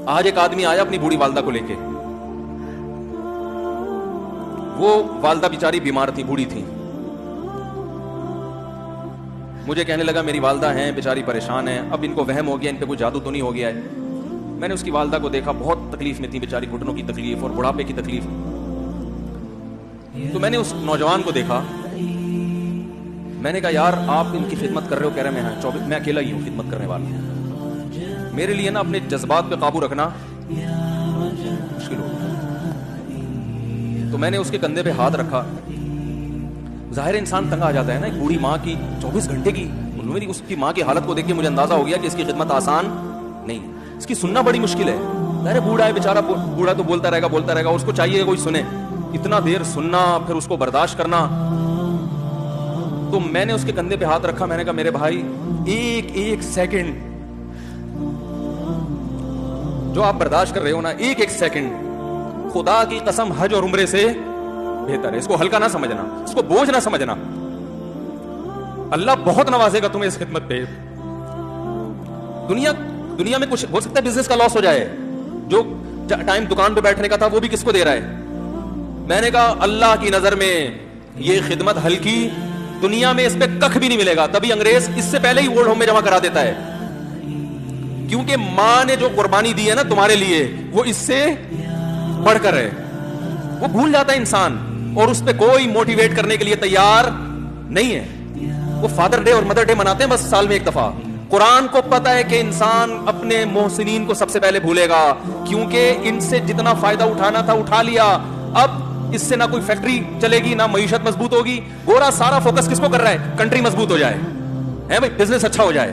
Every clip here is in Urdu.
آج ایک آدمی آیا اپنی بوڑھی والدہ کو لے کے. وہ والدہ بیچاری بیمار تھی, بوڑھی تھی. مجھے کہنے لگا میری والدہ ہیں بیچاری پریشان ہیں, اب ان کو وہم ہو گیا, ان پہ کوئی جادو تو نہیں ہو گیا ہے. میں نے اس کی والدہ کو دیکھا, بہت تکلیف میں تھی بیچاری, گھٹنوں کی تکلیف اور بڑھاپے کی تکلیف. تو میں نے اس نوجوان کو دیکھا, میں نے کہا یار آپ ان کی خدمت کر رہے ہو؟ کہہ رہے میں اکیلا ہی ہوں خدمت کرنے والا. میرے لیے نا اپنے جذبات پہ قابو رکھنا مشکل ہو. تو میں نے اس کے کندھے پہ ہاتھ رکھا. ظاہر انسان تنگ آ جاتا ہے نا, ایک بوڑھی ماں کی 24 گھنٹے کی. میری اس کی ماں کی حالت کو دیکھ کے مجھے اندازہ ہو گیا کہ اس کی خدمت آسان نہیں, اس کی سننا بڑی مشکل ہے. ظاہر بوڑھا ہے بیچارہ, بوڑھا تو بولتا رہے گا, اس کو چاہیے کوئی سنے. اتنا دیر سننا, پھر اس کو برداشت کرنا. تو میں نے اس کے کندھے پہ ہاتھ رکھا. میں نے کہا میرے بھائی ایک سیکنڈ جو آپ برداشت کر رہے ہو نا, ایک سیکنڈ خدا کی قسم حج اور عمرے سے بہتر ہے. اس کو ہلکا نہ سمجھنا, اس کو بوجھ نہ سمجھنا. اللہ بہت نوازے گا تمہیں اس خدمت پہ. دنیا میں کچھ ہو سکتا ہے بزنس کا لاس ہو جائے, جو ٹائم دکان پہ بیٹھنے کا تھا وہ بھی کس کو دے رہا ہے. میں نے کہا اللہ کی نظر میں یہ خدمت ہلکی, دنیا میں اس پہ کخ بھی نہیں ملے گا. تبھی انگریز اس سے پہلے ہی اولڈ ہوم میں جمع کرا دیتا ہے, کیونکہ ماں نے جو قربانی دی ہے نا تمہارے لیے وہ اس سے بڑھ کر ہے. وہ بھول جاتا ہے انسان, اور اس پہ کوئی موٹیویٹ کرنے کے لیے تیار نہیں ہے. وہ فادر ڈے اور مدر ڈے مناتے ہیں بس سال میں ایک دفعہ. قرآن کو پتا ہے کہ انسان اپنے محسنین کو سب سے پہلے بھولے گا, کیونکہ ان سے جتنا فائدہ اٹھانا تھا اٹھا لیا. اب اس سے نہ کوئی فیکٹری چلے گی, نہ معیشت مضبوط ہوگی. گورا سارا فوکس کس کو کر رہا ہے؟ کنٹری مضبوط ہو جائے, ہے بھائی, بزنس اچھا ہو جائے.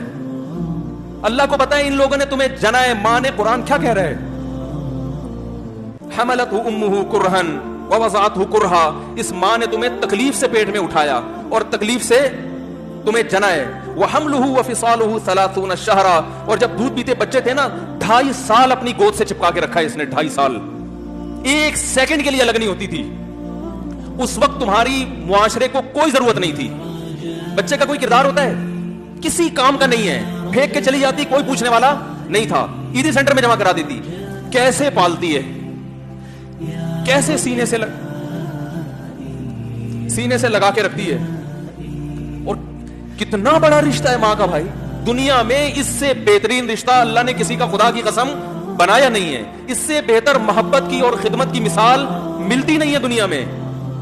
اللہ کو پتا ہے ان لوگوں نے تمہیں جنا ہے. ماں نے, قرآن کیا کہہ رہا ہے؟ حملتہ امہ کرہن ووضعتہ کرہا. اس ماں نے تمہیں تکلیف سے پیٹ میں اٹھایا اور تکلیف سے تمہیں جنا ہے. وحملہ وفصالہ 30 شہرا. اور جب دودھ پیتے بچے تھے نا 2.5 سال اپنی گود سے چپکا کے رکھا ہے اس نے. 2.5 سال, ایک سیکنڈ کے لیے الگ نہیں ہوتی تھی. اس وقت تمہاری معاشرے کو کوئی ضرورت نہیں تھی. بچے کا کوئی کردار ہوتا ہے؟ کسی کام کا نہیں ہے. پھینک کے چلی جاتی, کوئی پوچھنے والا نہیں تھا. عیدی سینٹر میں جمع کرا دیتی. کیسے پالتی ہے, کیسے سینے سے لگا کے رکھتی ہے. اور کتنا بڑا رشتہ ہے ماں کا بھائی. دنیا میں اس سے بہترین رشتہ اللہ نے کسی کا خدا کی قسم بنایا نہیں ہے. اس سے بہتر محبت کی اور خدمت کی مثال ملتی نہیں ہے دنیا میں,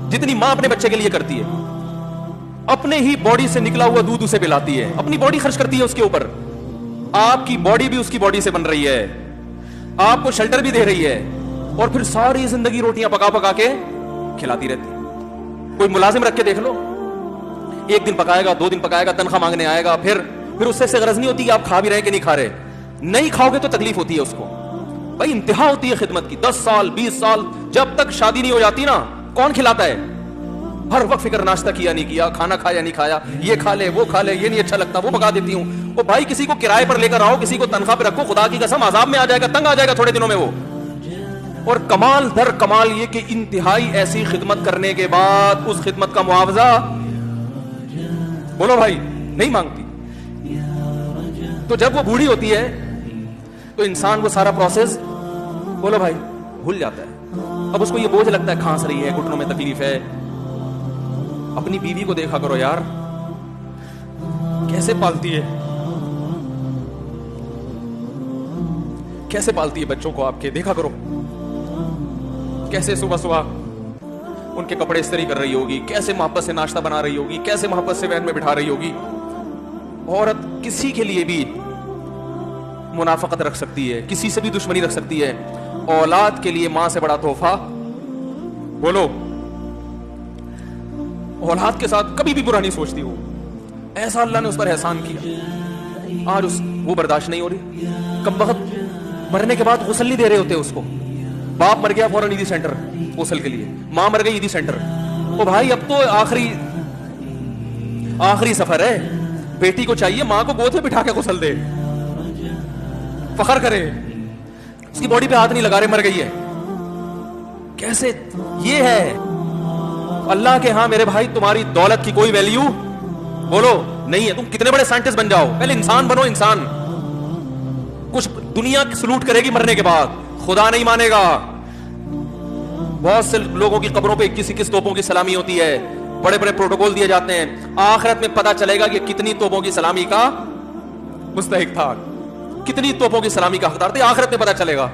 جتنی ماں اپنے بچے کے لیے کرتی ہے. اپنے ہی باڈی سے نکلا ہوا دودھ اسے پلاتی ہے, اپنی باڈی خرچ کرتی ہے اس کے اوپر. آپ کی باڈی بھی اس کی باڈی سے بن رہی ہے, آپ کو شیلٹر بھی دے رہی ہے, اور پھر ساری زندگی روٹیاں پکا پکا کے کھلاتی رہتی. کوئی ملازم رکھ کے دیکھ لو, 1 دن پکائے گا, 2 دن پکائے گا, تنخواہ مانگنے آئے گا. پھر اس سے غرض نہیں ہوتی کہ آپ کھا بھی رہے کہ نہیں کھا رہے. نہیں کھاؤ گے تو تکلیف ہوتی ہے اس کو. بھائی انتہا ہوتی ہے خدمت کی. 10 سال 20 سال جب تک شادی نہیں ہو جاتی نا, کون کھلاتا ہے؟ ہر وقت فکر, ناشتہ کیا نہیں کیا, کھانا کھایا نہیں کھایا, یہ کھا لے وہ کھا لے, یہ نہیں اچھا لگتا وہ پکا دیتی ہوں. وہ بھائی کسی کو کرائے پر لے کر آؤ, کسی کو تنخواہ پہ رکھو, خدا کی قسم عذاب میں آ جائے گا, تنگ آ جائے گا تھوڑے دنوں میں وہ. اور کمال در کمال یہ کہ انتہائی ایسی خدمت کرنے کے بعد اس خدمت کا معاوضہ بولو بھائی نہیں مانگتی. تو جب وہ بوڑھی ہوتی ہے تو انسان وہ سارا پروسیس بولو بھائی بھول جاتا ہے. اب اس کو یہ بوجھ لگتا ہے, کھانس رہی ہے, گھٹنوں میں تکلیف ہے. اپنی بیوی کو دیکھا کرو یار, کیسے پالتی ہے, کیسے پالتی ہے بچوں کو آپ کے. دیکھا کرو کیسے صبح صبح ان کے کپڑے استری کر رہی ہوگی, کیسے محبت سے ناشتہ بنا رہی ہوگی, کیسے محبت سے وین میں بٹھا رہی ہوگی. عورت کسی کے لیے بھی منافقت رکھ سکتی ہے, کسی سے بھی دشمنی رکھ سکتی ہے. اولاد کے لیے ماں سے بڑا تحفہ بولو. اولاد کے ساتھ کبھی بھی برا نہیں سوچتی. ہو ایسا اللہ نے اس پر احسان کیا, آج وہ برداشت نہیں ہو رہی. کم وقت مرنے کے بعد غسل نہیں دے رہے ہوتے اس کو. باپ مر گیا فوراً عیدی سینٹر غسل کے لیے, ماں مر گئی عیدی سینٹر. او بھائی اب تو آخری سفر ہے. بیٹی کو چاہیے ماں کو گود میں بٹھا کے غسل دے, فخر کرے. اس کی باڈی پہ ہاتھ نہیں لگا رہے, مر گئی ہے. کیسے یہ ہے اللہ کے ہاں میرے بھائی. تمہاری دولت کی کوئی ویلیو بولو نہیں ہے. تم کتنے بڑے سائنٹسٹ بن جاؤ, پہلے انسان بنو. انسان کچھ دنیا سلوٹ کرے گی مرنے کے بعد, خدا نہیں مانے گا. بہت سے لوگوں کی قبروں پہ 21 توپوں کی سلامی ہوتی ہے, بڑے بڑے پروٹوکول دیے جاتے ہیں. آخرت میں پتا چلے گا کہ کتنی توپوں کی سلامی کا مستحق تھا, کتنی توپوں کی سلامی کا حقدار تھا, آخرت میں پتا چلے گا.